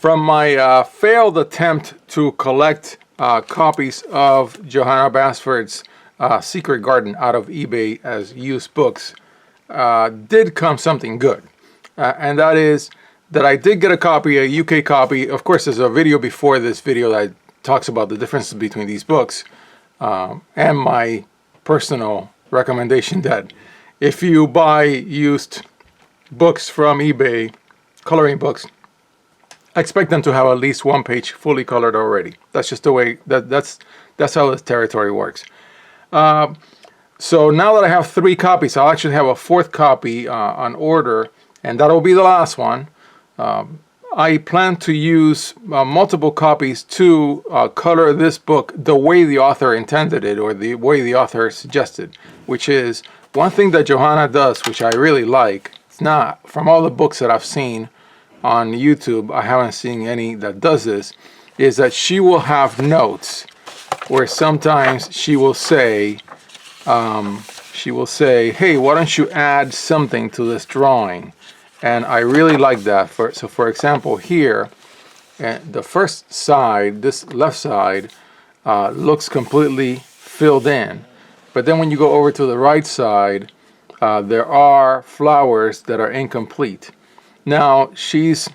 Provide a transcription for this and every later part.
From my failed attempt to collect copies of Johanna Basford's Secret Garden out of eBay as used books, did come something good. And that is that I did get a copy, a UK copy. Of course, there's a video before this video that talks about the differences between these books, and my personal recommendation that if you buy used books from eBay, coloring books, I expect them to have at least one page fully colored already. That's just the way that's how this territory works. So now that I have 3 copies, I'll actually have a 4th copy on order, and that'll be the last one. I plan to use multiple copies to color this book the way the author intended it, or the way the author suggested, which is one thing that Johanna does, which I really like. It's not, from all the books that I've seen on YouTube, I haven't seen any that does this, is that she will have notes where sometimes she will say, hey, why don't you add something to this drawing? And I really like that. So for example, here, the first side, this left side, looks completely filled in. But then when you go over to the right side, there are flowers that are incomplete. Now, she's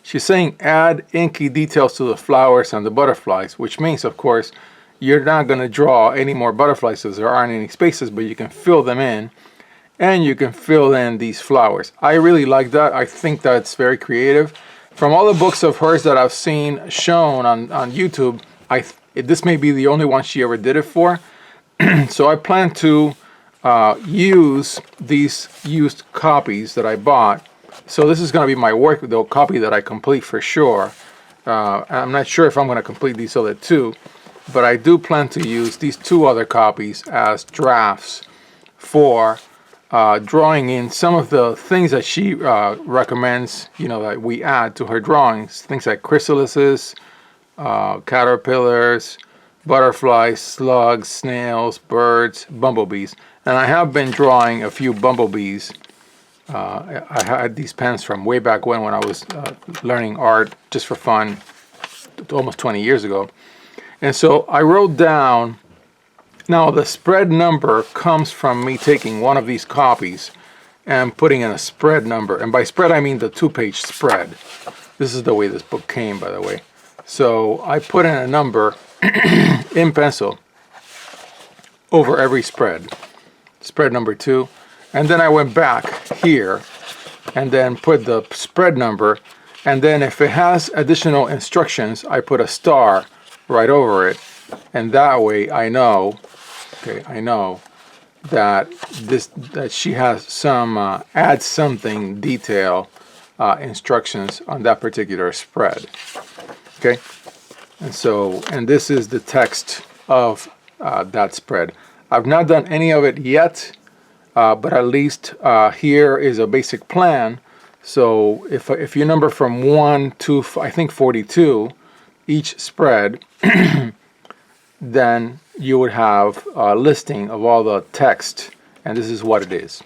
saying add inky details to the flowers and the butterflies, which means, of course, you're not going to draw any more butterflies because there aren't any spaces, but you can fill them in, and you can fill in these flowers. I really like that. I think that's very creative. From all the books of hers that I've seen shown on YouTube, this may be the only one she ever did it for. So I plan to use these used copies that I bought. So this is going to be my work, the copy that I complete for sure. I'm not sure if I'm going to complete these other 2, but I do plan to use these 2 other copies as drafts for drawing in some of the things that she recommends, that we add to her drawings. Things like chrysalises, caterpillars, butterflies, slugs, snails, birds, bumblebees. And I have been drawing a few bumblebees. I had these pens from way back when I was learning art just for fun, almost 20 years ago. And so I wrote down, now the spread number comes from me taking one of these copies and putting in a spread number. And by spread, I mean the 2-page spread. This is the way this book came, by the way. So I put in a number in pencil over every spread. Spread number 2. And then I went back here and then put the spread number. And then if it has additional instructions, I put a star right over it. And that way I know, that she has some add something detail instructions on that particular spread. Okay. And this is the text of that spread. I've not done any of it yet. But at least here is a basic plan. So if you number from 1 to, I think, 42, each spread, then you would have a listing of all the text, and this is what it is.